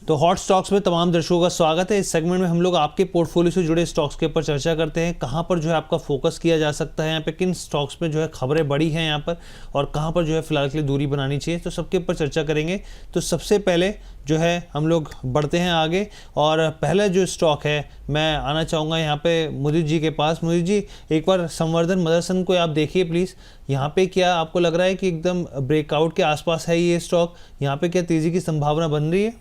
तो hot stocks में तमाम दर्शकों का स्वागत है। इस सेगमेंट में हम लोग आपके पोर्टफोलियो से जुड़े स्टॉक्स के ऊपर चर्चा करते हैं, कहां पर जो है आपका फोकस किया जा सकता है, यहाँ पे किन स्टॉक्स में जो है खबरें बड़ी हैं यहाँ पर, और कहां पर जो है फिलहाल के लिए दूरी बनानी चाहिए, तो सबके ऊपर चर्चा करेंगे। तो सबसे पहले जो है हम लोग बढ़ते हैं आगे, और पहला जो स्टॉक है मैं आना चाहूँगा यहाँ पे मुदीर जी के पास। मुदीर जी, एक बार संवर्धन मदरसन को आप देखिए प्लीज़। यहाँ पे क्या आपको लग रहा है कि एकदम ब्रेकआउट के आसपास है ये स्टॉक? यहाँ पे क्या तेज़ी की संभावना बन रही है?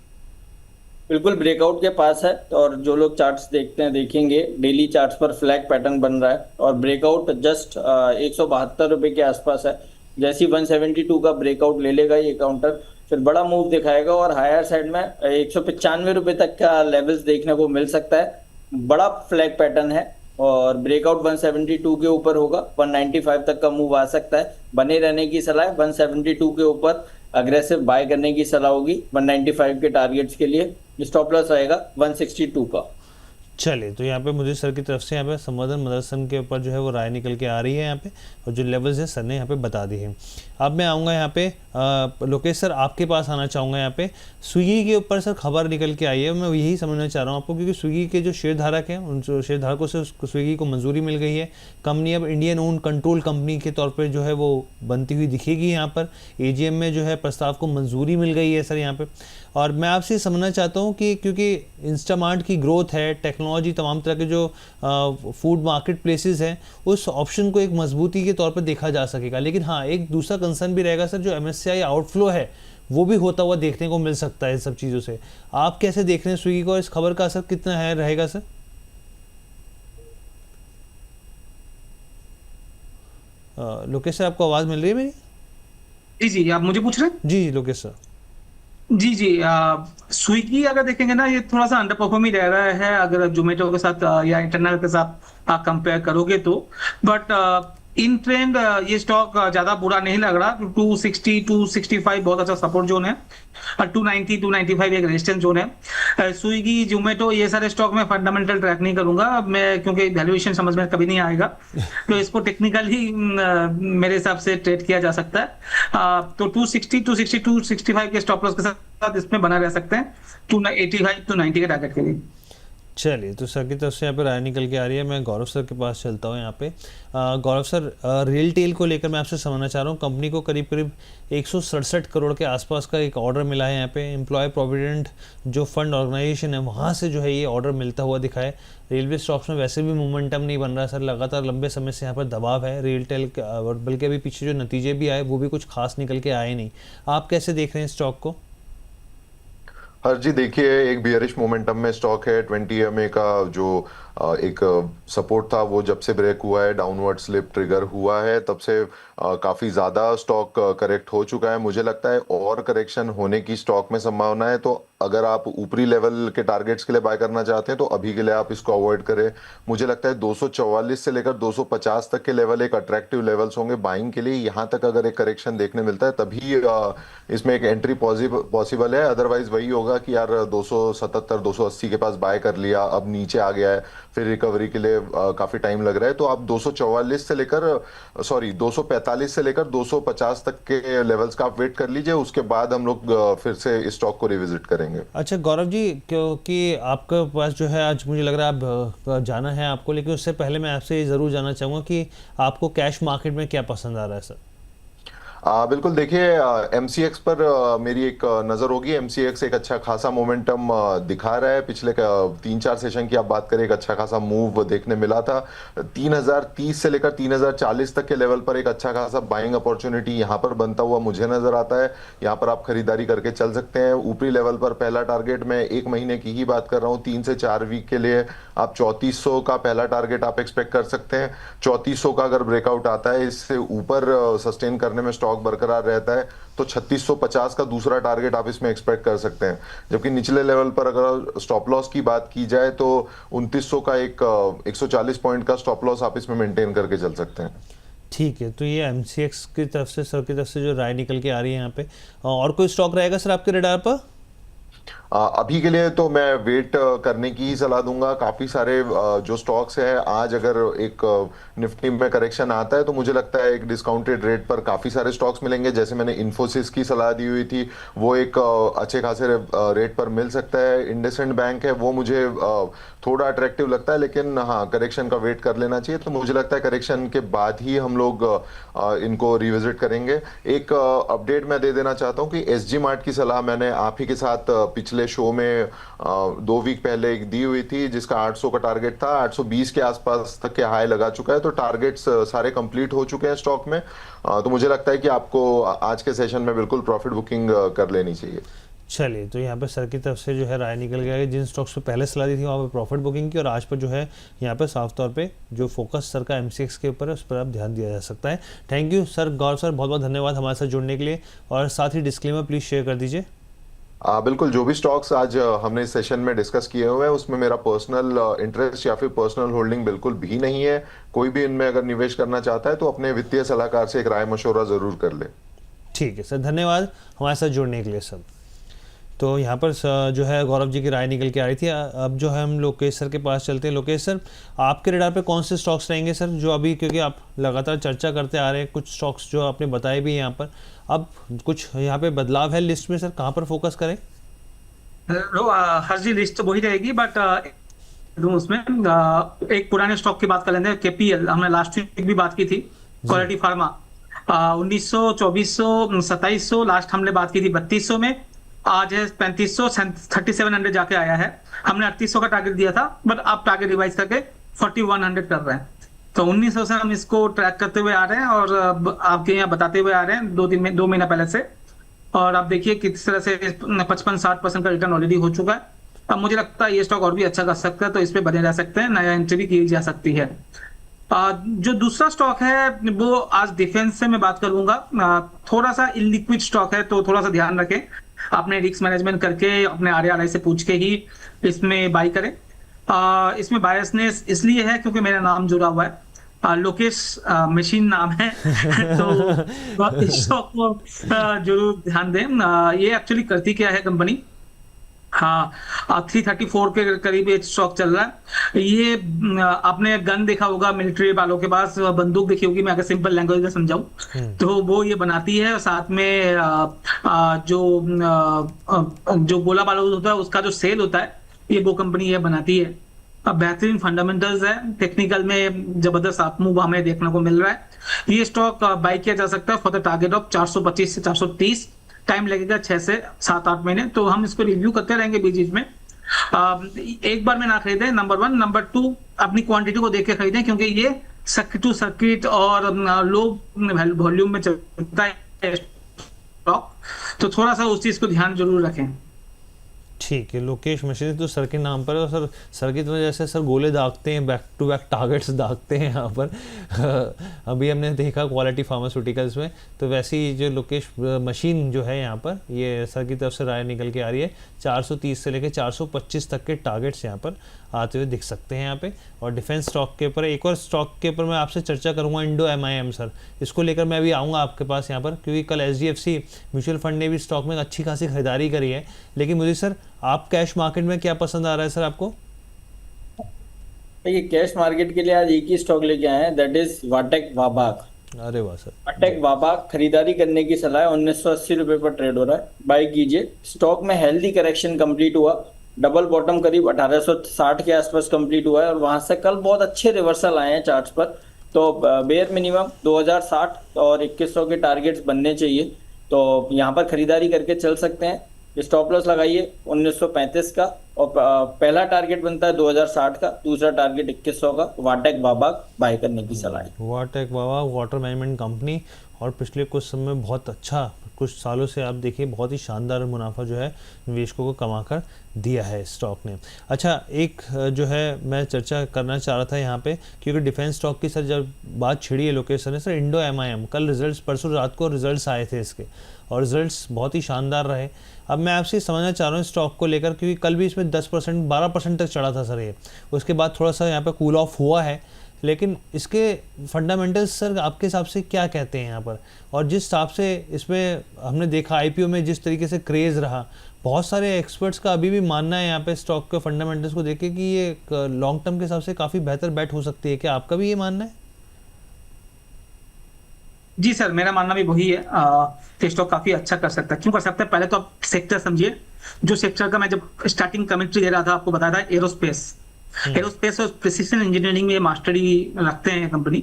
बिल्कुल ब्रेकआउट के पास है। और जो लोग चार्ट्स देखते हैं देखेंगे डेली चार्ट्स पर फ्लैग पैटर्न बन रहा है और ब्रेकआउट जस्ट 172 रुपये के आसपास है। जैसे ही 172 का ब्रेकआउट ले लेगा ये काउंटर, फिर बड़ा मूव दिखाएगा और हायर साइड में 195 रुपये तक का लेवल्स देखने को मिल सकता है। बड़ा फ्लैग पैटर्न है और ब्रेकआउट 172 के ऊपर होगा, 195 तक का मूव आ सकता है। बने रहने की सलाह है, 172 के ऊपर अग्रेसिव बाय करने की सलाह होगी 195 के टारगेट्स के लिए। स्टॉप लॉस रहेगा 162 का। चलिए, तो यहाँ पे मुझे सर की तरफ से यहाँ पे संवर्धन मदरसन के ऊपर जो है वो राय निकल के आ रही है यहाँ पे, और जो लेवल्स है सर ने यहाँ पे बता दी है। अब मैं आऊँगा यहाँ पे लोकेश सर, आपके पास आना चाहूँगा। यहाँ पे स्विगी के ऊपर सर खबर निकल के आई है, मैं यही समझना चाह रहा हूँ आपको, क्योंकि स्विगी के जो शेयर धारक हैं उन शेयर धारकों से स्विगी को मंजूरी मिल गई है। कंपनी अब इंडियन ओन कंट्रोल कंपनी के तौर पर जो है वो बनती हुई दिखेगी। यहाँ पर AGM में जो है प्रस्ताव को मंजूरी मिल गई है सर यहाँ पे। और मैं आपसे समझना चाहता हूँ कि क्योंकि इंस्टामार्ट की ग्रोथ है, टेक्नोलॉजी, तमाम तरह के जो फूड मार्केट प्लेसेस हैं, उस ऑप्शन को एक मजबूती के तौर पर देखा जा सकेगा। लेकिन हाँ, एक दूसरा कंसर्न भी रहेगा सर, जो MSCI आउटफ्लो है वो भी होता हुआ देखने को मिल सकता है इन सब चीज़ों से। आप कैसे देख रहे हैं स्विगी को, इस खबर का असर कितना है रहेगा सर? लोकेश सर, आपको आवाज़ मिल रही है मेरी? जी जी, आप मुझे पूछ रहे हैं? जी लोकेश सर। जी जी, स्विगी अगर देखेंगे ना, ये थोड़ा सा अंडर परफॉर्म ही रह रहा है अगर जोमेटो के साथ या इंटरनेट के साथ आप कंपेयर करोगे तो। बट इन ट्रेंड ये स्टॉक ज्यादा बुरा नहीं लग रहा। 260 265 बहुत अच्छा सपोर्ट जोन है और 290 295 एक रेजिस्टेंस जोन है। स्विगी, जोमेटो ये सारे स्टॉक में फंडामेंटल ट्रैक नहीं करूंगा मैं, क्योंकि वैल्यूएशन समझ में कभी नहीं आएगा। तो इसको टेक्निकल ही मेरे हिसाब से ट्रेड किया जा सकता है। तो 260 260 265 के स्टॉप लॉस के साथ इसमें बना रह सकते हैं 285 290 के टारगेट के लिए। चलिए, तो सर की तरफ से यहाँ पे राय निकल के आ रही है। मैं गौरव सर के पास चलता हूँ यहाँ पे। गौरव सर, रियल टेल को लेकर मैं आपसे समझना चाह रहा हूँ। कंपनी को करीब करीब 167 करोड़ के आसपास का एक ऑर्डर मिला है यहाँ पे। एम्प्लॉय प्रोविडेंट जो फंड ऑर्गेनाइजेशन है वहाँ से जो है ये ऑर्डर मिलता हुआ दिखा है। रेलवे स्टॉक्स में वैसे भी मोमेंटम नहीं बन रहा सर, लगातार लंबे समय से यहाँ पर दबाव है रियल टेल, और बल्कि अभी पीछे जो नतीजे भी आए वो भी कुछ खास निकल के आए नहीं। आप कैसे देख रहे हैं स्टॉक को? हर जी, देखिए, एक बियरिश मोमेंटम में स्टॉक है। 20 EMA का जो एक सपोर्ट था वो जब से ब्रेक हुआ है, डाउनवर्ड स्लिप ट्रिगर हुआ है, तब से काफी ज्यादा स्टॉक करेक्ट हो चुका है। मुझे लगता है और करेक्शन होने की स्टॉक में संभावना है। तो अगर आप ऊपरी लेवल के टारगेट्स के लिए बाय करना चाहते हैं तो अभी के लिए आप इसको अवॉइड करें। मुझे लगता है 244 से लेकर 250 तक के लेवल एक अट्रैक्टिव लेवल्स होंगे बाइंग के लिए। यहाँ तक अगर एक करेक्शन देखने मिलता है तभी इसमें एक एंट्री पॉसिबल है। अदरवाइज वही होगा कि यार 277 280 के पास बाय कर लिया, अब नीचे आ गया है, फिर रिकवरी के लिए काफी टाइम लग रहा है। तो आप 244 से लेकर 245 से लेकर 250 तक के लेवल्स का आप वेट कर लीजिए। उसके बाद हम लोग फिर से इस स्टॉक को रिविजिट करेंगे। अच्छा गौरव जी, क्योंकि आपके पास जो है आज मुझे लग रहा है आप जाना है आपको, लेकिन उससे पहले मैं आपसे ज़रूर जानना चाहूँगा कि आपको कैश मार्केट में क्या पसंद आ रहा है सर? बिल्कुल, देखिए, MCX पर मेरी एक नज़र होगी। MCX एक अच्छा खासा मोमेंटम दिखा रहा है। पिछले 3-4 सेशन की आप बात करें, एक अच्छा खासा मूव देखने मिला था। 3030 से लेकर 3040 तक के लेवल पर एक अच्छा खासा बाइंग अपॉर्चुनिटी यहाँ पर बनता हुआ मुझे नज़र आता है। यहाँ पर आप खरीदारी करके चल सकते हैं। ऊपरी लेवल पर पहला टारगेट, मैं 1 महीने की ही बात कर रहा हूँ, 3 से 4 वीक के लिए आप 3400 का पहला टारगेट आप एक्सपेक्ट कर सकते हैं। 3400 का अगर ब्रेकआउट आता है, इससे ऊपर सस्टेन करने में स्टॉक बरकरार रहता है तो 3650 का दूसरा टारगेट आप इसमें एक्सपेक्ट कर सकते हैं। जबकि निचले लेवल पर अगर स्टॉप लॉस की बात की जाए तो 2900 का एक 140 पॉइंट का स्टॉप लॉस आप इसमें मेंटेन करके चल सकते हैं। ठीक है, तो ये MCX की तरफ से, सर की तरफ से जो राय निकल के आ रही है यहाँ पे, और कोई स्टॉक रहेगा सर आपके रडार पर? अभी के लिए तो मैं वेट करने की ही सलाह दूंगा। काफी सारे जो स्टॉक्स है, आज अगर एक निफ्टी में करेक्शन आता है तो मुझे लगता है एक डिस्काउंटेड रेट पर काफी सारे स्टॉक्स मिलेंगे। जैसे मैंने इन्फोसिस की सलाह दी हुई थी, वो एक अच्छे खासे रेट पर मिल सकता है। इंडसइंड बैंक है, वो मुझे थोड़ा अट्रैक्टिव लगता है, लेकिन हाँ, करेक्शन का वेट कर लेना चाहिए। तो मुझे लगता है करेक्शन के बाद ही हम लोग इनको रिविजिट करेंगे। एक अपडेट मैं दे देना चाहता हूँ कि एसजी मार्ट की सलाह मैंने आप ही के साथ पिछले शो में 2 वीक पहले एक दी हुई थी, जिसका 800 का टारगेट था। 820 के आसपास तक के हाई लगा चुका है, तो टारगेट्स सारे कंप्लीट हो चुके हैं स्टॉक में। तो मुझे लगता है कि आपको आज के सेशन में बिल्कुल प्रॉफिट बुकिंग कर लेनी चाहिए। चलिए, तो यहाँ पे सर की तरफ से जो है राय निकल गया कि जिन स्टॉक्स पे पहले सलाह दी थी वहाँ पे प्रॉफिट बुकिंग की, और आज पर जो है यहाँ पे साफ तौर पे जो फोकस सर का एमसीएक्स के ऊपर है उस पर आप ध्यान दिया जा सकता है। Thank you sir, Gaurav sir, बहुत बहुत धन्यवाद हमारे साथ जुड़ने के लिए। और साथ ही डिस्क्लेमर प्लीज़ शेयर कर दीजिए। बिल्कुल, जो भी स्टॉक्स आज हमने इस सेशन में डिस्कस किए हुए हैं उसमें मेरा पर्सनल इंटरेस्ट या फिर पर्सनल होल्डिंग बिल्कुल भी नहीं है। कोई भी इनमें अगर निवेश करना चाहता है तो अपने वित्तीय सलाहकार से एक राय मशवरा जरूर कर ले। ठीक है सर, धन्यवाद हमारे साथ जुड़ने के लिए सर। तो यहाँ पर जो है गौरव जी की राय निकल के आ रही थी। अब जो है हम लोकेश सर के पास चलते हैं। लोकेश सर, आपके रेडार पे कौन से स्टॉक्स रहेंगे सर, जो अभी, क्योंकि आप लगातार चर्चा करते आ रहे हैं, कुछ स्टॉक्स जो आपने बताए भी यहाँ पर, अब कुछ यहाँ पे बदलाव है लिस्ट में सर, कहाँ पर फोकस करें? हर जी लिस्ट तो वही रहेगी, बट उसमें एक पुराने स्टॉक की बात कर लेते हैं। केपीएल, हमने लास्ट वीक भी बात की थी। क्वालिटी फार्मा 1900, 2400, 2700 लास्ट हमने बात की थी 3200 में। आज है 3500, 3700 जाके आया है। हमने 3800 का टारगेट दिया था, बट आप टारगेट रिवाइज करके 4100 कर रहे हैं। तो 1900 से हम इसको ट्रैक करते हुए आ रहे हैं और आपके यहाँ बताते हुए आ रहे हैं 2 महीना पहले से। और आप देखिए किस तरह से 55-60% का रिटर्न ऑलरेडी हो चुका है। अब मुझे लगता है ये स्टॉक और भी अच्छा कर सकता है, तो इस पे बने रह सकते हैं, नया एंट्री भी की जा सकती है। जो दूसरा स्टॉक है वो आज डिफेंस से मैं बात करूंगा। थोड़ा सा इलिक्विड स्टॉक है, तो थोड़ा सा ध्यान रखें, अपने रिस्क मैनेजमेंट करके अपने RRI से पूछ के ही इसमें बाई करें। इसमें बायसनेस इसलिए है क्योंकि मेरा नाम जुड़ा हुआ है, लोकेश मशीन नाम है तो इस स्टॉक को जरूर ध्यान दें। ये एक्चुअली करती क्या है कंपनी, हाँ, 334 के करीब ये स्टॉक चल रहा है। ये आपने गन देखा होगा मिलिट्री वालों के पास, बंदूक देखी होगी, मैं अगर सिंपल लैंग्वेज में समझाऊं तो वो ये बनाती है। और साथ में जो गोला बारूद होता है उसका जो सेल होता है, ये वो कंपनी ये बनाती है। अब बेहतरीन फंडामेंटल्स है, टेक्निकल में जबरदस्त अप मूव हमें देखने को मिल रहा है। ये स्टॉक बाई किया जा सकता है फॉर द टारगेट ऑफ 425 से 430। टाइम लगेगा 6 से 7-8 महीने, तो हम इसको रिव्यू करते रहेंगे बीच में। एक बार में ना खरीदें, नंबर 1। नंबर 2, अपनी क्वांटिटी को देख के खरीदें, क्योंकि ये सर्किट टू सर्किट और लो वॉल्यूम में चलता है स्टॉक, तो थोड़ा सा उस चीज को ध्यान जरूर रखें। ठीक है, लोकेश मशीन तो सर के नाम पर है, और सर की तरह जैसे सर गोले दागते हैं, बैक टू बैक टारगेट्स दागते हैं यहाँ पर अभी हमने देखा क्वालिटी फार्मास्यूटिकल्स में, तो वैसे ही जो लोकेश मशीन जो है यहाँ पर, ये सर की तरफ से राय निकल के आ रही है। 430 से लेकर 425 तक के टारगेट्स यहाँ पर आते हुए दिख सकते हैं यहाँ पे। और डिफेंस स्टॉक के ऊपर एक और स्टॉक के ऊपर मैं आपसे चर्चा करूँगा, इंडो MIM सर, इसको लेकर मैं अभी आऊँगा आपके पास यहाँ पर, क्योंकि कल HDFC म्यूचुअल फंड ने भी स्टॉक में अच्छी खासी खरीदारी करी है। लेकिन मुझे सर, आप कैश मार्केट में क्या पसंद आ रहा है सर आपको? देखिए, कैश मार्केट के लिए आज एक ही स्टॉक लेके आए हैं, दैट इज वाटेक वाबाक। अरे वाह सर, वाटेक वाबाक खरीदारी करने की सलाह है। 1980 रुपए पर ट्रेड हो रहा है, बाय कीजिए। स्टॉक में हेल्दी करेक्शन कंप्लीट हुआ, डबल बॉटम करीब 1860 के आसपास कंप्लीट हुआ है, और वहां से कल बहुत अच्छे रिवर्सल आए हैं चार्ट्स पर। तो बेयर मिनिमम 2060 और 2100 के टारगेट्स बनने चाहिए, तो यहाँ पर खरीदारी करके चल सकते हैं। स्टॉप लॉस लगाइए 1935 का, और पहला टारगेट बनता है 2060 का, दूसरा टारगेट 2100 का। वाटेक वाबाक बाय करने की सलाह है। वाटेक वाबाक वाटर मैनेजमेंट कंपनी, और पिछले कुछ समय बहुत अच्छा, कुछ सालों से आप देखिए बहुत ही शानदार मुनाफा जो है निवेशकों को कमाकर दिया है स्टॉक ने। अच्छा, एक जो है मैं चर्चा करना चाह रहा था यहाँ पे, क्योंकि डिफेंस स्टॉक की सर जब बात छिड़ी है लोकेशन ने, सर इंडो MIM कल रिजल्ट्स, परसों रात को रिजल्ट्स आए थे इसके, और रिजल्ट्स बहुत ही शानदार रहे। अब मैं आपसे समझना चाह रहा हूँ स्टॉक को लेकर, क्योंकि कल भी इसमें 10% 12% तक चढ़ा था सर ये, उसके बाद थोड़ा सा यहाँ पे कूल ऑफ हुआ है, लेकिन इसके फंडामेंटल्स सर आपके हिसाब से क्या कहते हैं यहाँ पर? और जिस हिसाब से इसमें हमने देखा आईपीओ में जिस तरीके से क्रेज़ रहा, बहुत सारे एक्सपर्ट्स का अभी भी मानना है यहाँ पे स्टॉक के फंडामेंटल्स को देख के कि ये लॉन्ग टर्म के हिसाब से काफ़ी बेहतर बेट हो सकती है। क्या आपका भी ये मानना है? जी सर, मेरा मानना भी वही है कि स्टॉक काफी अच्छा कर सकता है। क्यों कर सकता है, पहले तो आप सेक्टर समझिए। जो सेक्टर का मैं जब स्टार्टिंग कमेंट्री दे रहा था आपको बताया था, एरोस्पेस। एरोस्पेस और प्रिसिशन इंजीनियरिंग में मास्टरी रखते हैं कंपनी।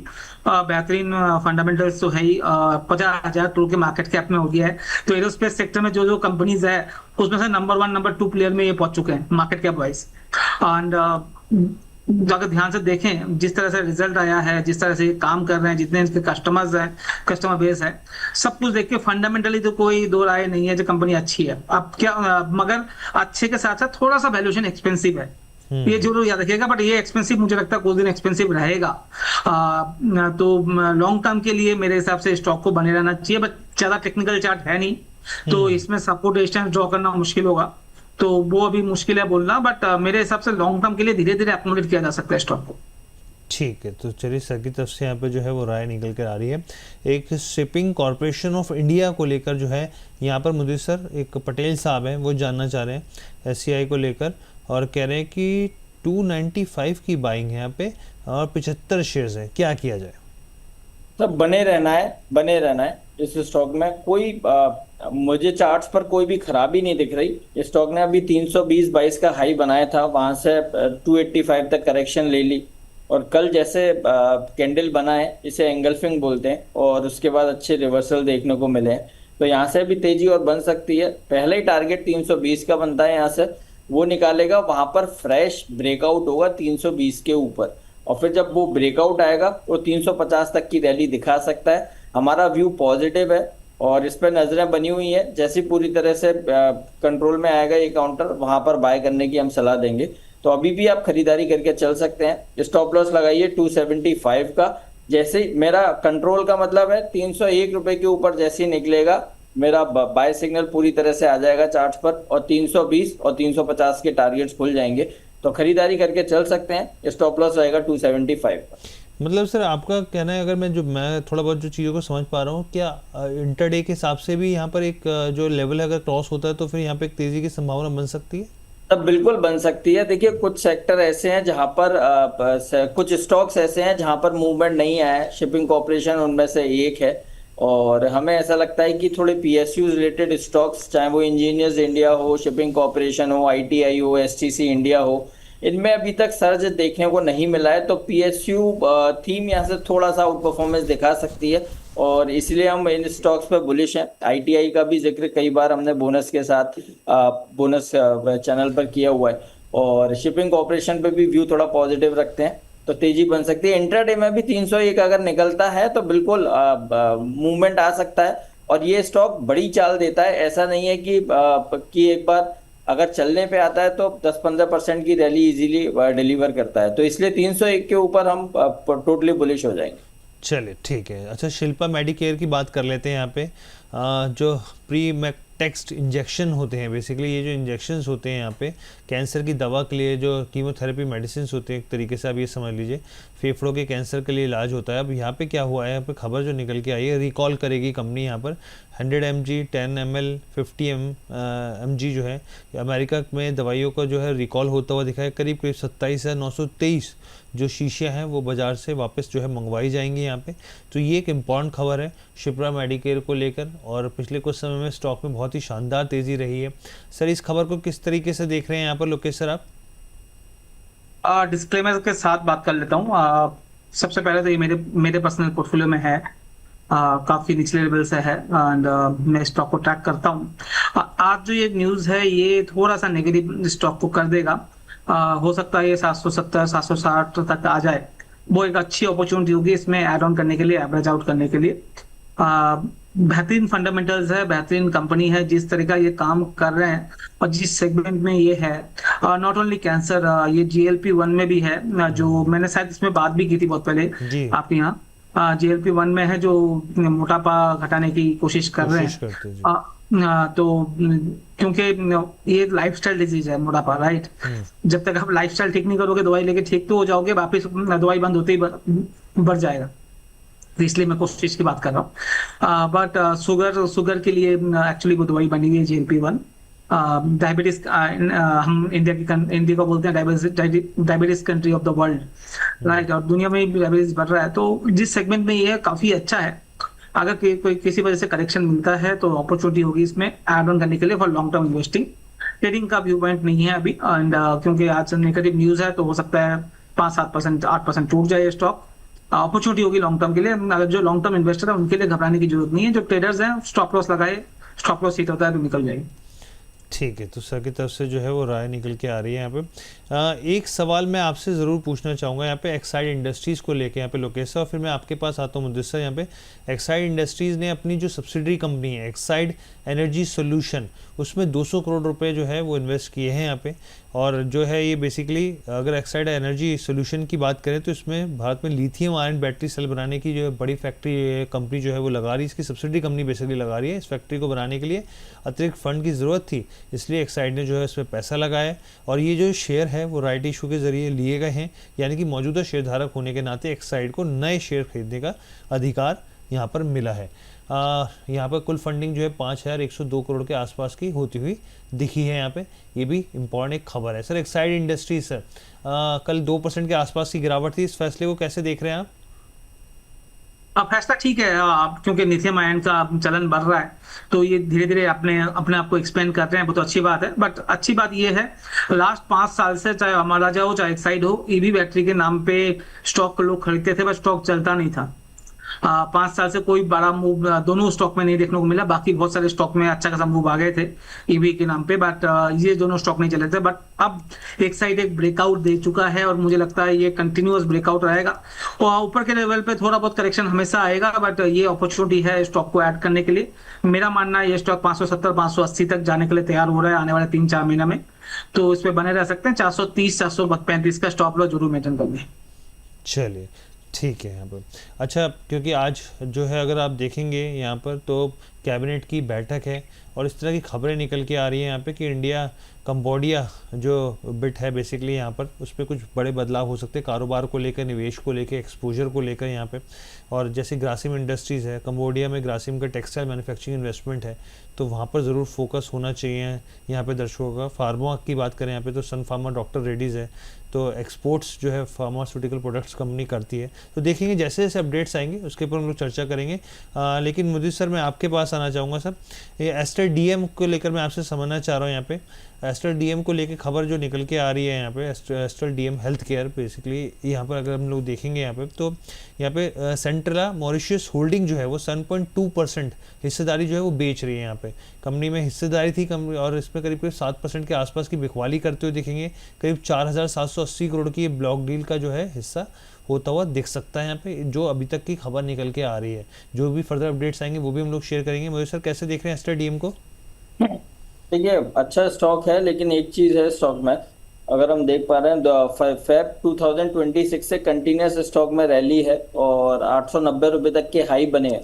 बेहतरीन फंडामेंटल्स तो है ही। 50,000 करोड़ के मार्केट कैप में हो गया है। तो एरोस्पेस सेक्टर में जो जो कंपनीज है उसमें से नंबर 1 नंबर 2 प्लेयर में ये पहुंच चुके हैं मार्केट कैप वाइज। एंड अगर ध्यान से देखें जिस तरह से रिजल्ट आया है, जिस तरह से काम कर रहे हैं, जितने इनके कस्टमर्स है, कस्टमर बेस है, सब कुछ देख के फंडामेंटली तो कोई दो राय नहीं है जो कंपनी अच्छी है। अब क्या मगर अच्छे के साथ साथ थोड़ा सा वैल्यूएशन एक्सपेंसिव है, ये जरूर याद रखिएगा। बट ये एक्सपेंसिव मुझे लगता है कुछ दिन एक्सपेंसिव रहेगा। तो लॉन्ग टर्म के लिए मेरे हिसाब से स्टॉक को बने रहना चाहिए। बट ज्यादा टेक्निकल चार्ट है नहीं, तो इसमें सपोर्ट रेजिस्टेंस ड्रॉ करना मुश्किल होगा, तो वो अभी मुश्किल है बोलना। बट मेरे हिसाब से लॉन्ग टर्म के लिए धीरे धीरे एक्युमुलेट किया जा सकता है स्टॉक को। ठीक है, तो चलिए सर की तरफ से यहाँ पे जो है वो राय निकल कर आ रही है। एक शिपिंग कॉरपोरेशन ऑफ इंडिया को लेकर जो है यहाँ पर मुझे सर एक पटेल साहब हैं वो जानना चाह रहे हैं एससीआई को लेकर, और कह रहे हैं कि 295 की बाइंग है यहाँ पे और 75 शेयर्स हैं, क्या किया जाए? सब बने रहना है, बने रहना है इस स्टॉक में। कोई मुझे चार्ट्स पर कोई भी खराबी नहीं दिख रही। स्टॉक ने अभी 320-22 का हाई बनाया था, वहां से 285 तक करेक्शन ले ली, और कल जैसे कैंडल बना है, इसे एंगल्फिंग बोलते हैं, और उसके बाद अच्छे रिवर्सल देखने को मिले हैं। तो यहाँ से भी तेजी और बन सकती है। पहले ही टारगेट 320 का बनता है, यहाँ से वो निकालेगा, वहां पर फ्रेश ब्रेकआउट होगा 320 के ऊपर, और फिर जब वो ब्रेकआउट आएगा वो 350 तक की रैली दिखा सकता है। हमारा व्यू पॉजिटिव है और इस पर नजरें बनी हुई है। जैसे पूरी तरह से कंट्रोल में आएगा ये काउंटर, वहां पर बाय करने की हम सलाह देंगे। तो अभी भी आप खरीदारी करके चल सकते हैं। स्टॉप लॉस लगाइए 275 का। जैसे मेरा कंट्रोल का मतलब है 301 रुपए के ऊपर जैसे ही निकलेगा, मेरा बाय सिग्नल पूरी तरह से आ जाएगा चार्ट पर, और 320 और 350 के टारगेट्स खुल जाएंगे, तो खरीदारी करके चल सकते हैं। स्टॉप लॉस रहेगा 275 का। मतलब सर आपका कहना है, अगर मैं थोड़ा बहुत जो चीज़ों को समझ पा रहा हूँ, क्या इंटरडे के हिसाब से भी यहाँ पर एक जो लेवल अगर क्रॉस होता है तो फिर यहाँ पे एक तेजी की संभावना बन सकती है? तब बिल्कुल बन सकती है। देखिए कुछ सेक्टर ऐसे हैं जहां पर कुछ स्टॉक्स ऐसे हैं जहां पर मूवमेंट नहीं आया है। शिपिंग कॉर्पोरेशन उनमें से एक है, और हमें ऐसा लगता है कि थोड़े पीएसयू रिलेटेड स्टॉक्स, चाहे वो इंजीनियर्स इंडिया हो, शिपिंग कॉर्पोरेशन हो, आईटीआई हो, एसटीसी इंडिया हो, इनमें अभी तक सर्ज देखने को नहीं मिला है। तो पीएसयू थीम यहाँ से थोड़ा सा आउट परफॉर्मेंस दिखा सकती है, और इसलिए हम इन स्टॉक्स पे बुलिश हैं। आईटीआई का भी जिक्र कई बार हमने बोनस के साथ बोनस चैनल पर किया हुआ है, और शिपिंग कॉर्पोरेशन पे भी व्यू थोड़ा पॉजिटिव रखते हैं, तो तेजी बन सकती है। इंट्राडे में भी 301 अगर निकलता है तो बिल्कुल मूवमेंट आ सकता है, और ये स्टॉक बड़ी चाल देता है। ऐसा नहीं है कि एक बार अगर चलने पे आता है तो 10-15% की रैली इजीली डिलीवर करता है, तो इसलिए 301 के ऊपर हम टोटली बुलिश हो जाएंगे। चलिए ठीक है। अच्छा, शिल्पा मेडिकेयर की बात कर लेते हैं यहाँ पे। जो प्री टेक्स्ट इंजेक्शन होते हैं, बेसिकली ये जो इंजेक्शंस होते हैं यहाँ पे कैंसर की दवा के लिए, जो कीमोथेरेपी मेडिसिन होते हैं, एक तरीके से आप ये समझ लीजिए फेफड़ों के कैंसर के लिए इलाज होता है। अब यहाँ पे क्या हुआ है, यहाँ पे खबर जो निकल के आई है, रिकॉल करेगी कंपनी यहाँ पर 100 mg, 10 ml, 50 mg जो है अमेरिका में दवाइयों का जो है रिकॉल होता हुआ दिखा है। करीब 27,923 जो शीशियाँ हैं वो बाज़ार से वापस जो है मंगवाई जाएंगी यहाँ पे। तो ये एक इम्पॉर्टेंट खबर है शिप्रा मेडिकेयर को लेकर, और पिछले कुछ समय में स्टॉक में बहुत ही शानदार तेज़ी रही है। सर इस खबर को किस तरीके से देख रहे हैं यहाँ पर लोकेश सर आप? डिस्क्लेमर के साथ बात कर लेता हूँ। सबसे पहले तो ये मेरे पर्सनल पोर्टफोलियो में है, काफी निचले लेवल से है, एंड मैं स्टॉक को ट्रैक करता हूँ। आज जो ये न्यूज है ये थोड़ा सा नेगेटिव स्टॉक को कर देगा। हो सकता है ये 770 760 तक आ जाए, वो एक अच्छी अपॉर्चुनिटी होगी इसमें ऐड ऑन करने के लिए, एवरेज आउट करने के लिए। बेहतरीन फंडामेंटल्स है, बेहतरीन कंपनी है, जिस तरह का ये काम कर रहे हैं और जिस सेगमेंट में ये है, नॉट ओनली कैंसर, ये GLP-1 में भी है, जो मैंने शायद इसमें बात भी की थी बहुत पहले आपके यहाँ। GLP-1 में है, जो मोटापा घटाने की कोशिश कर रहे कोशिश हैं। करते हैं जी। क्योंकि ये लाइफस्टाइल डिजीज है मोटापा, राइट? जब तक आप लाइफस्टाइल ठीक नहीं करोगे, दवाई लेके ठीक तो हो जाओगे, वापिस दवाई बंद होते ही बढ़ जाएगा। तो इसलिए मैं कोशिश की बात कर रहा हूँ। बट शुगर के लिए एक्चुअली वो दवाई बनी हुई है GLP-1। डायबिटीज, हम इंडिया को बोलते हैं diabetes country of the world, right? और दुनिया में भी डायबिटीज बढ़ रहा है, तो जिस सेगमेंट में ये है काफी अच्छा है। अगर कोई किसी वजह से करेक्शन मिलता है तो अपॉर्चुनिटी होगी इसमें ऐड ऑन करने के लिए for long term investing. Trading का व्यू पॉइंट नहीं है अभी, एंड क्योंकि आज नेगेटिव न्यूज है तो हो सकता है 5-7%, 8% टूट जाए स्टॉक। अपॉर्चुनिटी होगी लॉन्ग टर्म के लिए। अगर जो लॉन्ग टर्म इन्वेस्टर है उनके लिए घबराने की जरूरत नहीं है। जो ट्रेडर्स हैं स्टॉप लॉस लगाए, स्टॉप लॉस हिट होता है तो निकल जाएगी। ठीक है, तो सर की तरफ से जो है वो राय निकल के आ रही है यहाँ पे। एक सवाल मैं आपसे ज़रूर पूछना चाहूँगा यहाँ पे एक्साइड इंडस्ट्रीज़ को लेके, यहाँ पे लोकेश सर, और फिर मैं आपके पास आता हूँ मुद्रिस सर। यहाँ पे एक्साइड इंडस्ट्रीज़ ने अपनी जो सब्सिडरी कंपनी है एक्साइड एनर्जी सोल्यूशन, उसमें 200 करोड़ रुपए जो है वो इन्वेस्ट किए हैं यहाँ पे। और जो है ये बेसिकली अगर एक्साइड एनर्जी सोल्यूशन की बात करें तो इसमें भारत में लिथियम आयन बैटरी सेल बनाने की जो बड़ी फैक्ट्री कंपनी जो है वो लगा रही है, इसकी सब्सिडरी कंपनी बेसिकली लगा रही है। इस फैक्ट्री को बनाने के लिए अतिरिक्त फंड की ज़रूरत थी, इसलिए एक्साइड ने जो है इसमें पैसा लगाया है। और ये जो शेयर है वो राइट इशू के ज़रिए लिए गए हैं, यानी कि मौजूदा शेयरधारक होने के नाते एक्साइड को नए शेयर खरीदने का अधिकार यहाँ पर मिला है। यहाँ पर कुल फंडिंग जो है 5,102 करोड़ के आसपास की होती हुई दिखी है यहाँ पे। ये भी इम्पॉर्टेंट एक खबर है सर। एक्साइड इंडस्ट्रीज सर, कल 2% के आसपास की गिरावट थी, इस फैसले को कैसे देख रहे हैं आप? अब फैसला ठीक है, क्योंकि लिथियम आयन का चलन बढ़ रहा है तो ये धीरे धीरे अपने आप को एक्सपेंड कर रहे हैं, वो तो अच्छी बात है। बट अच्छी बात ये है, लास्ट 5 साल से चाहे अमराजा हो चाहे एक्साइड हो, ईवी बैटरी के नाम पे स्टॉक लोग खरीदते थे, बट स्टॉक चलता नहीं था। 5 साल से कोई बड़ा मूव दोनों स्टॉक में नहीं देखने को मिला। बाकी बहुत सारे स्टॉक में अच्छा खासा मूव आ गए थे ईवी के नाम पे, बट ये दोनों स्टॉक नहीं चले थे। बट अब एक साइड एक ब्रेकआउट दे चुका है और मुझे लगता है ये कंटिन्यूअस ब्रेकआउट रहेगा। और ऊपर के लेवल पे थोड़ा बहुत करेक्शन हमेशा आएगा, बट ये अपॉर्चुनिटी है स्टॉक को ऐड करने के लिए। मेरा मानना है ये स्टॉक 570-580 तक जाने के लिए तैयार हो रहा है आने वाले 3-4 महीने में, तो इस पे बने रह सकते हैं। 430-435 का स्टॉप लॉस जरूर मेंटेन करेंगे। चलिए ठीक है यहाँ पर। अच्छा, क्योंकि आज जो है अगर आप देखेंगे यहाँ पर तो कैबिनेट की बैठक है और इस तरह की खबरें निकल के आ रही हैं यहाँ पे कि इंडिया कंबोडिया जो बिट है बेसिकली यहाँ पर उस पर कुछ बड़े बदलाव हो सकते हैं, कारोबार को लेकर, निवेश को लेकर, एक्सपोजर को लेकर यहाँ पे। और जैसे ग्रासिम इंडस्ट्रीज़ है कंबोडिया में, ग्रासिम का टेक्सटाइल मैन्युफैक्चरिंग इन्वेस्टमेंट है, तो वहाँ पर ज़रूर फोकस होना चाहिए यहाँ पे दर्शकों का। फार्मा की बात करें यहाँ पे तो सन फार्मा, डॉक्टर रेड्डीज़ है, तो एक्सपोर्ट्स जो है फार्मास्यूटिकल प्रोडक्ट्स कंपनी करती है। तो देखेंगे जैसे जैसे अपडेट्स आएंगे उसके ऊपर हम लोग चर्चा करेंगे। लेकिन मुदीर सर मैं आपके पास आना चाहूँगा सर, ये एस्टर डीएम को लेकर मैं आपसे समझना चाह रहा हूँ। यहाँ पे एस्टर डीएम को लेकर खबर जो निकल के आ रही है यहाँ पे, Aster DM health care basically यहाँ पर अगर हम लोग देखेंगे यहाँ पे तो यहाँ पे सेंट्रला मॉरिशियस होल्डिंग जो है वो 7.2% हिस्सेदारी जो है वो बेच रही है यहाँ पे। कंपनी में हिस्सेदारी थी कंपनी और इसमें करीब 7% के आसपास की बिकवाली करते हुए दिखेंगे। करीब 4,780 करोड़ की ये ब्लॉक डील का जो है हिस्सा होता हुआ दिख सकता है यहाँ पे, जो अभी तक की खबर निकल के आ रही है। जो भी फर्दर अपडेट्स आएंगे वो भी हम लोग शेयर करेंगे। मुझे सर कैसे देख रहे हैं एस्टर डीएम को? देखिए अच्छा स्टॉक है, लेकिन एक चीज है स्टॉक में, अगर हम देख पा रहे हैं फेब 2026 से कंटिन्यूस स्टॉक में रैली है और 890 रुपए तक के हाई बने हैं।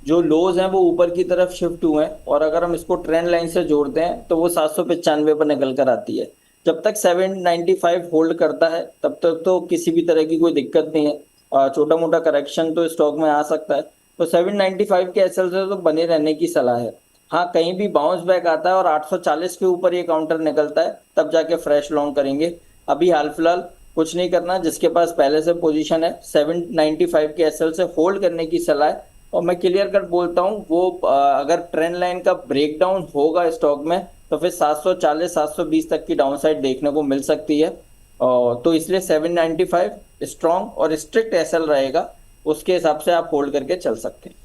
जो लोज हैं वो ऊपर की तरफ शिफ्ट हुए हैं और अगर हम इसको ट्रेंड लाइन से जोड़ते हैं तो वो 795 पर निकल कर आती है। जब तक 795 होल्ड करता है तब तक तो किसी भी तरह की कोई दिक्कत नहीं है। छोटा मोटा करेक्शन तो स्टॉक में आ सकता है, तो 795 के एसएल से तो बने रहने की सलाह है। हाँ, कहीं भी बाउंस बैक आता है और 840 के ऊपर ये काउंटर निकलता है तब जाके फ्रेश लॉन्ग करेंगे। अभी हाल फिलहाल कुछ नहीं करना, जिसके पास पहले से पोजीशन है 795 के एसएल से होल्ड करने की सलाह है। और मैं क्लियर कट बोलता हूँ, वो अगर ट्रेंड लाइन का ब्रेकडाउन होगा स्टॉक में तो फिर 740-720 तक की डाउनसाइड देखने को मिल सकती है। तो इसलिए 795 स्ट्रॉन्ग और स्ट्रिक्ट एसएल रहेगा, उसके हिसाब से आप होल्ड करके चल सकते हैं।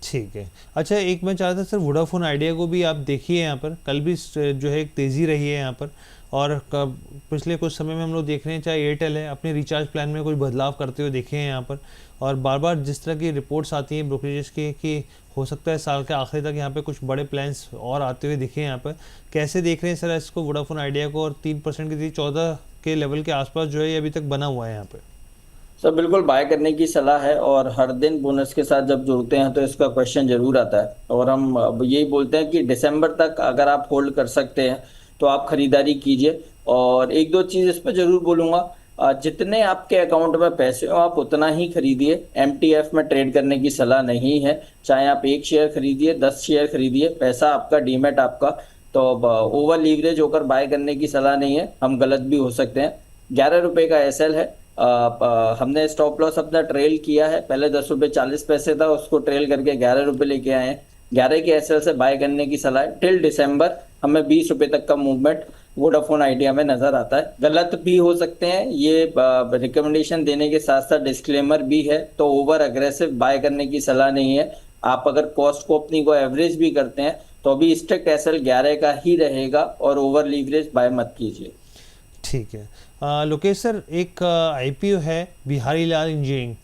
ठीक है। अच्छा, एक मैं चाहता था सर वोडाफोन आइडिया को भी आप देखिए, यहाँ पर कल भी जो है एक तेज़ी रही है यहाँ पर, और पिछले कुछ समय में हम लोग देख रहे हैं चाहे एयरटेल है अपने रिचार्ज प्लान में कोई बदलाव करते हुए देखे हैं यहाँ पर। और बार बार जिस तरह की रिपोर्ट्स आती हैं ब्रोकरेजेस की कि हो सकता है साल के आखिरी तक यहाँ पे कुछ बड़े प्लान्स और आते हुए दिखे यहाँ पर, कैसे देख रहे हैं सर इसको वोडाफोन आइडिया को? और 3% की 14 के लेवल के आसपास जो है ये अभी तक बना हुआ है यहाँ पे। सर बिल्कुल बाय करने की सलाह है, और हर दिन बोनस के साथ जब जुड़ते हैं तो इसका क्वेश्चन जरूर आता है, और हम अब यही बोलते हैं कि दिसंबर तक अगर आप होल्ड कर सकते हैं तो आप खरीदारी कीजिए। और एक दो चीज़ इस पर जरूर बोलूँगा, जितने आपके अकाउंट में पैसे हो आप उतना ही खरीदिए। एमटीएफ में ट्रेड करने की सलाह नहीं है, चाहे आप 1 शेयर खरीदिए 10 शेयर खरीदिए, पैसा आपका, डीमेट आपका। तो अब ओवर लीवरेज होकर बाय करने की सलाह नहीं है, हम गलत भी हो सकते हैं। 11 रुपये का एसएल है, हमने स्टॉप लॉस अपना ट्रेल किया है, पहले 10 रुपये 40 पैसे था, उसको ट्रेल करके 11 रुपये लेके आए हैं। 11 के एसएल से बाय करने की सलाह है। टिल दिसंबर हमें 20 रुपये तक का मूवमेंट वोडाफोन आइडिया में नजर आता है। गलत भी हो सकते हैं, ये रिकमेंडेशन देने के साथ साथ डिस्क्लेमर भी है, तो ओवर अग्रेसिव बाय करने की सलाह नहीं है। आप अगर कॉस्ट को अपनी को एवरेज भी करते हैं तो अभी स्ट्रिक्ट एसएल 11 का ही रहेगा, और ओवर लीवरेज बाय मत कीजिए। ठीक है। लोकेश सर, एक आईपीओ है बिहारी लाल इंजीनियरिंग,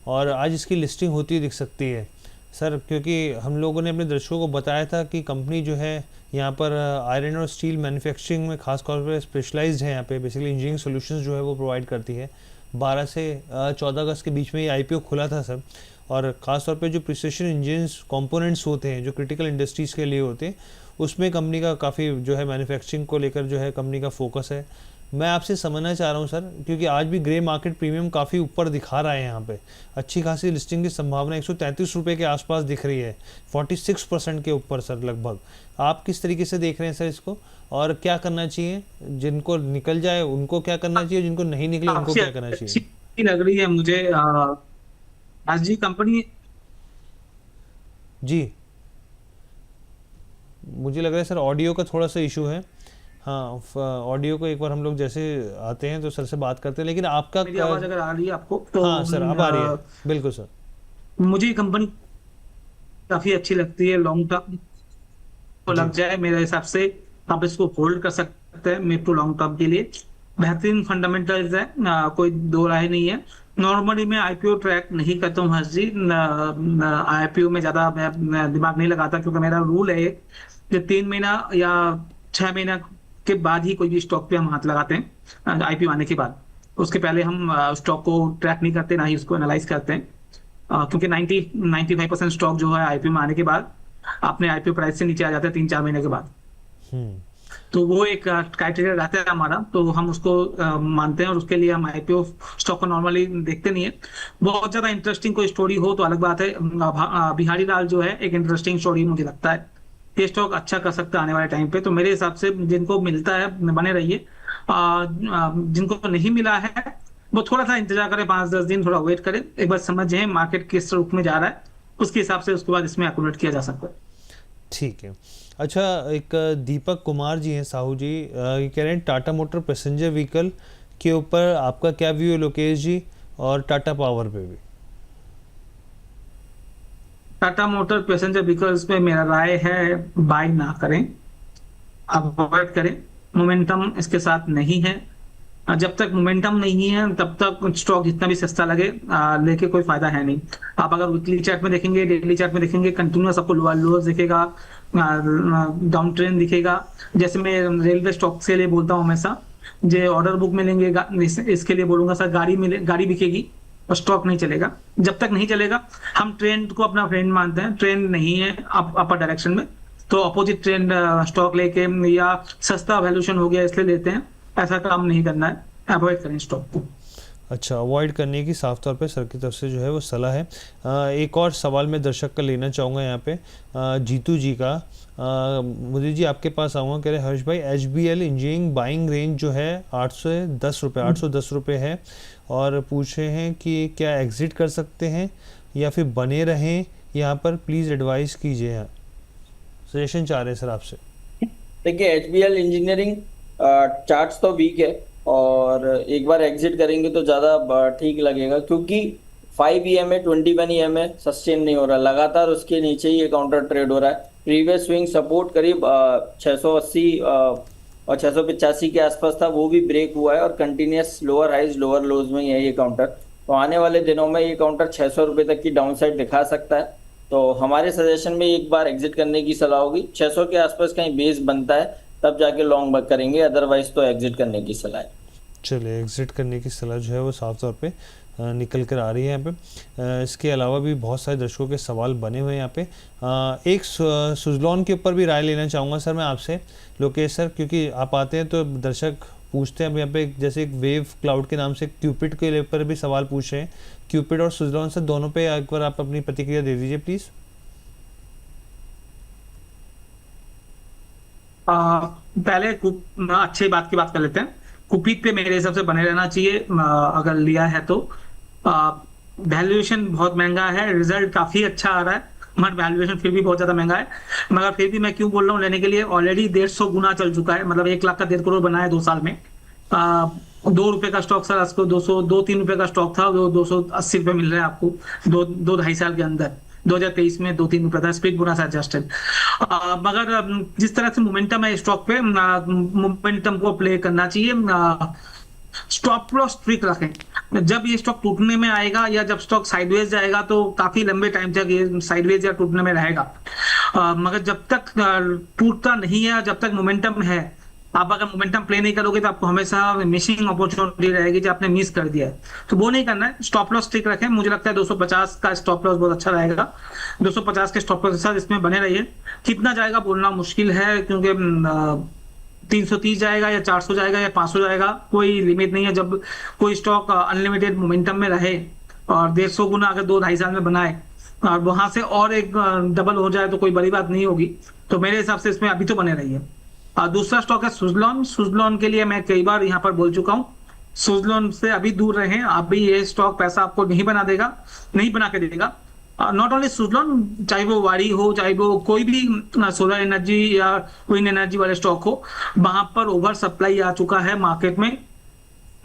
और आज इसकी लिस्टिंग होती हुई दिख सकती है सर, क्योंकि हम लोगों ने अपने दर्शकों को बताया था कि कंपनी जो है यहाँ पर आयरन और स्टील मैन्युफैक्चरिंग में खास तौर पर स्पेशलाइज्ड है। यहाँ पे बेसिकली इंजीनियरिंग सॉल्यूशंस जो है वो प्रोवाइड करती है। 12 से 14 अगस्त के बीच में ये आईपीओ खुला था सर, और ख़ास तौर पे जो प्रिसिशन इंजीनियर्स कंपोनेंट्स होते हैं जो क्रिटिकल इंडस्ट्रीज़ के लिए होते हैं, उसमें कंपनी का काफ़ी जो है मैन्युफैक्चरिंग को लेकर जो है कंपनी का फोकस है। मैं आपसे समझना चाह रहा हूँ सर, क्योंकि आज भी ग्रे मार्केट प्रीमियम काफ़ी ऊपर दिखा रहा है, यहाँ पे अच्छी खासी लिस्टिंग की संभावना 133 रुपये के आसपास दिख रही है, 46% के ऊपर सर लगभग। आप किस तरीके से देख रहे हैं सर इसको, और क्या करना चाहिए? जिनको निकल जाए उनको क्या करना चाहिए, जिनको नहीं निकले उनको क्या करना चाहिए? अच्छी लग रही है मुझे आज जी कंपनी। जी, मुझे लग रहा है सर ऑडियो का थोड़ा सा इशू है। हाँ, ऑडियो को एक बार हम लोग जैसे आते हैं तो सर से बात करते हैं, लेकिन आपका मेरी आवाज अगर आ रही है आपको तो हाँ सर, अब आ रही है, बिल्कुल सर। मुझे ये कंपनी काफी अच्छी लगती है। लॉन्ग टर्म को लग जाए मेरे हिसाब से आप इसको होल्ड कर सकते हैं मिड टू लॉन्ग टर्म के लिए। बेहतरीन फंडामेंटल्स है, कोई दो राय नहीं है। नॉर्मली मैं आईपीओ ट्रैक नहीं करता हूँ हर्ष जी, आईपीओ में ज्यादा मैं दिमाग नहीं लगाता, क्योंकि मेरा रूल है कि 3 महीना या 6 महीना के बाद ही कोई भी स्टॉक पे हम हाथ लगाते हैं आईपीओ आने के बाद। उसके पहले हम स्टॉक को ट्रैक नहीं करते, ना ही उसको एनालाइज करते हैं, क्योंकि 95% स्टॉक जो है आईपीओ में आने के बाद अपने आईपीओ प्राइस से नीचे आ जाते हैं 3-4 महीने के बाद। तो वो एक क्राइटेरिया रहता है हमारा, तो हम उसको मानते हैं, और उसके लिए हम आईपीओ स्टॉक को नॉर्मली देखते नहीं है। बहुत ज्यादा इंटरेस्टिंग कोई स्टोरी हो तो अलग बात है। बिहारी लाल जो है एक इंटरेस्टिंग स्टोरी मुझे लगता है, ये स्टॉक अच्छा कर सकता है आने वाले टाइम पे। तो मेरे हिसाब से जिनको मिलता है बने रहिए, जिनको नहीं मिला है वो थोड़ा सा इंतजार करें, 5-10 दिन थोड़ा वेट करें, एक बार समझें मार्केट किस रूप में जा रहा है, उसके हिसाब से उसके बाद इसमें एक्यूमुलेट किया जा सकता है। ठीक है। अच्छा, एक दीपक कुमार जी हैं साहू जी, ये कह रहे हैं टाटा मोटर पैसेंजर व्हीकल के ऊपर आपका क्या व्यू है लोकेश जी, और टाटा पावर पे भी? टाटा मोटर पैसेंजर व्हीकल्स पे मेरा राय है बाय ना करें, अवॉइड करें। मोमेंटम इसके साथ नहीं है, जब तक मोमेंटम नहीं है तब तक स्टॉक जितना भी सस्ता लगे लेके कोई फायदा है नहीं। आप अगर वीकली चार्ट में देखेंगे, डेली चार्ट में देखेंगे, कंटिन्यूअस आपको लोअर दिखेगा, डाउन ट्रेंड दिखेगा। जैसे मैं रेलवे स्टॉक से लिए बोलता हूँ हमेशा, जो ऑर्डर बुक में लेंगे इसके लिए बोलूंगा सर, गाड़ी बिकेगी और स्टॉक नहीं चलेगा। जब तक नहीं चलेगा, हम ट्रेंड को अपना फ्रेंड मानते हैं, ट्रेंड नहीं है अपर डायरेक्शन में तो अपोजिट ट्रेंड स्टॉक लेके या सस्ता वैल्यूएशन हो गया इसलिए लेते हैं, ऐसा काम नहीं करना है, अवॉइड करें स्टॉक को। अच्छा, अवॉइड करने की साफ तौर पे सर की तरफ से जो है वो सलाह है। एक और सवाल मैं दर्शक का लेना चाहूँगा यहाँ पे, जीतू जी का। मोदी जी आपके पास आऊँगा, कह रहे हर्ष भाई HBL इंजीनियरिंग बाइंग रेंज जो है 810 रुपये है, और पूछ रहे हैं कि क्या एग्जिट कर सकते हैं या फिर बने रहें यहाँ पर, प्लीज़ एडवाइस कीजिए, सजेशन चाह रहे हैं सर आपसे। देखिए HBL इंजीनियरिंग चार्ट्स तो वीक है, और एक बार एग्जिट करेंगे तो ज़्यादा ठीक लगेगा, क्योंकि 5 EMA 21 EMA सस्टेन नहीं हो रहा, लगातार उसके नीचे ही ये काउंटर ट्रेड हो रहा है। प्रीवियस स्विंग सपोर्ट करीब 680 और 685 के आसपास था, वो भी ब्रेक हुआ है, और continuous lower highs lower lows में है ये काउंटर। तो आने वाले दिनों में ये काउंटर 600 रुपये तक की डाउन साइड दिखा सकता है। तो हमारे सजेशन में एक बार एग्जिट करने की सलाह होगी, 600 के आसपास कहीं बेस बनता है तब जाके लॉन्ग बक करेंगे, अदरवाइज तो एग्जिट करने की सलाह है। चलिए, एग्जिट करने की सलाह जो है वो साफ तौर पे निकल कर आ रही है यहाँ पे। इसके अलावा भी बहुत सारे दर्शकों के सवाल बने हुए हैं यहाँ पे। एक सुज़लॉन के ऊपर भी राय लेना चाहूँगा सर मैं आपसे लोकेश सर, क्योंकि आप आते हैं तो दर्शक पूछते हैं। अब यहाँ पे जैसे एक वेव क्लाउड के नाम से क्यूपिड के ऊपर भी सवाल पूछ रहे हैं। क्यूपिड और सुज़लॉन सर दोनों पे एक बार आप अपनी प्रतिक्रिया दे दीजिए प्लीज़। पहले अच्छी बात की बात कर लेते हैं। कुपिक पे मेरे हिसाब से बने रहना चाहिए अगर लिया है तो। वैल्यूएशन बहुत महंगा है, रिजल्ट काफी अच्छा आ रहा है, मगर वैल्यूएशन फिर भी बहुत ज्यादा महंगा है। मगर फिर भी मैं क्यों बोल रहा हूँ लेने के लिए, ऑलरेडी 150 गुना चल चुका है, मतलब 1 लाख का 1.5 करोड़ बना है 2 साल में। 2 रुपए का स्टॉक सर, आपको 2-3 रुपए का स्टॉक था, वो 280 रुपए मिल रहा है आपको 2-2.5 साल के अंदर। 2023 में 2-3 रुपए था, स्प्लिट बोनस एडजस्टेड। मगर जिस तरह से मोमेंटम है स्टॉक पे, मोमेंटम को प्ले करना चाहिए। स्टॉप लॉस ट्रिक रखें। जब ये स्टॉक टूटने में आएगा या जब स्टॉक साइडवेज जाएगा तो काफी लंबे टाइम तक ये साइडवेज या टूटने में रहेगा। मगर जब तक टूटता नहीं है, जब तक मोमेंटम है, आप अगर मोमेंटम प्ले नहीं करोगे तो आपको हमेशा मिसिंग अपॉर्चुनिटी रहेगी जो आपने मिस कर दिया है। तो वो नहीं करना है, स्टॉप लॉस ठीक रखें। मुझे लगता है 250 का स्टॉप लॉस बहुत अच्छा रहेगा। 250 के स्टॉप लॉस के साथ इसमें बने रहिए। कितना जाएगा बोलना मुश्किल है, क्योंकि 330 जाएगा या 400 जाएगा या 500 जाएगा, कोई लिमिट नहीं है। जब कोई स्टॉक अनलिमिटेड मोमेंटम में रहे और 150 गुना अगर 2-2.5 साल में बनाए और वहां से और एक डबल हो जाए तो कोई बड़ी बात नहीं होगी। तो मेरे हिसाब से इसमें अभी तो बने रहिए। दूसरा स्टॉक है सुज़लॉन। सुज़लॉन के लिए मैं कई बार यहाँ पर बोल चुका हूँ, सुज़लॉन से अभी दूर रहें। अभी ये स्टॉक पैसा आपको नहीं बना देगा, नहीं बना के देगा। नॉट ओनली सुज़लॉन, चाहे वो वारी हो, चाहे वो कोई भी सोलर एनर्जी या विंड एनर्जी वाले स्टॉक हो, वहां पर ओवर सप्लाई आ चुका है मार्केट में।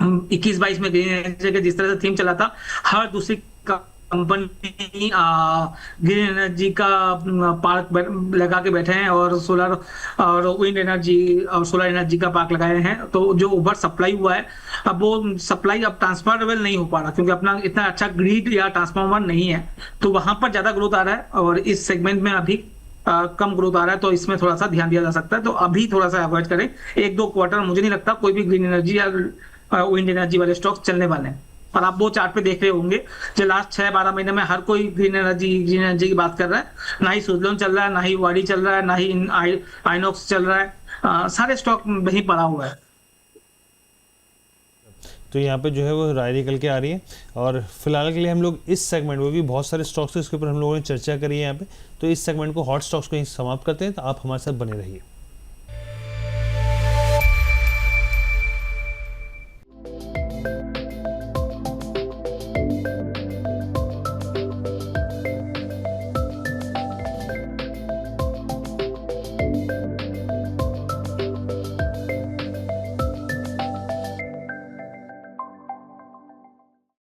21-22 में ग्रीन एनर्जी के जिस तरह से थीम चला था, हर दूसरी कंपनी ग्रीन एनर्जी का पार्क लगा के बैठे हैं और सोलर और विंड एनर्जी और सोलर एनर्जी का पार्क लगाए हैं। तो जो ओवर सप्लाई हुआ है, अब वो सप्लाई अब ट्रांसफरेबल नहीं हो पा रहा, क्योंकि अपना इतना अच्छा ग्रिड या ट्रांसफार्मर नहीं है। तो वहां पर ज्यादा ग्रोथ आ रहा है और इस सेगमेंट में अभी कम ग्रोथ आ रहा है। तो इसमें थोड़ा सा ध्यान दिया जा सकता है। तो अभी थोड़ा सा अवॉइड करें। 1-2 क्वार्टर मुझे नहीं लगता कोई भी ग्रीन एनर्जी या विंड एनर्जी वाले स्टॉक चलने वाले हैं। और आप वो चार्ट पे देख रहे होंगे जो लास्ट 6-12 महीने में हर कोई ग्रीन एनर्जी की बात कर रहा है। ना ही सुज़लॉन चल रहा है, ना ही वाडी चल रहा है, ना ही आइनॉक्स चल रहा है। सारे स्टॉक वहीं पड़ा हुआ है। तो यहाँ पे जो है वो राय निकल के आ रही है। और फिलहाल के लिए हम लोग इस सेगमेंट में भी बहुत सारे स्टॉक्स इसके ऊपर हम लोगों ने चर्चा करी है यहाँ पे, तो इस सेगमेंट को हॉट स्टॉक्स को यहीं समाप्त करते हैं। तो आप हमारे साथ बने रहिए।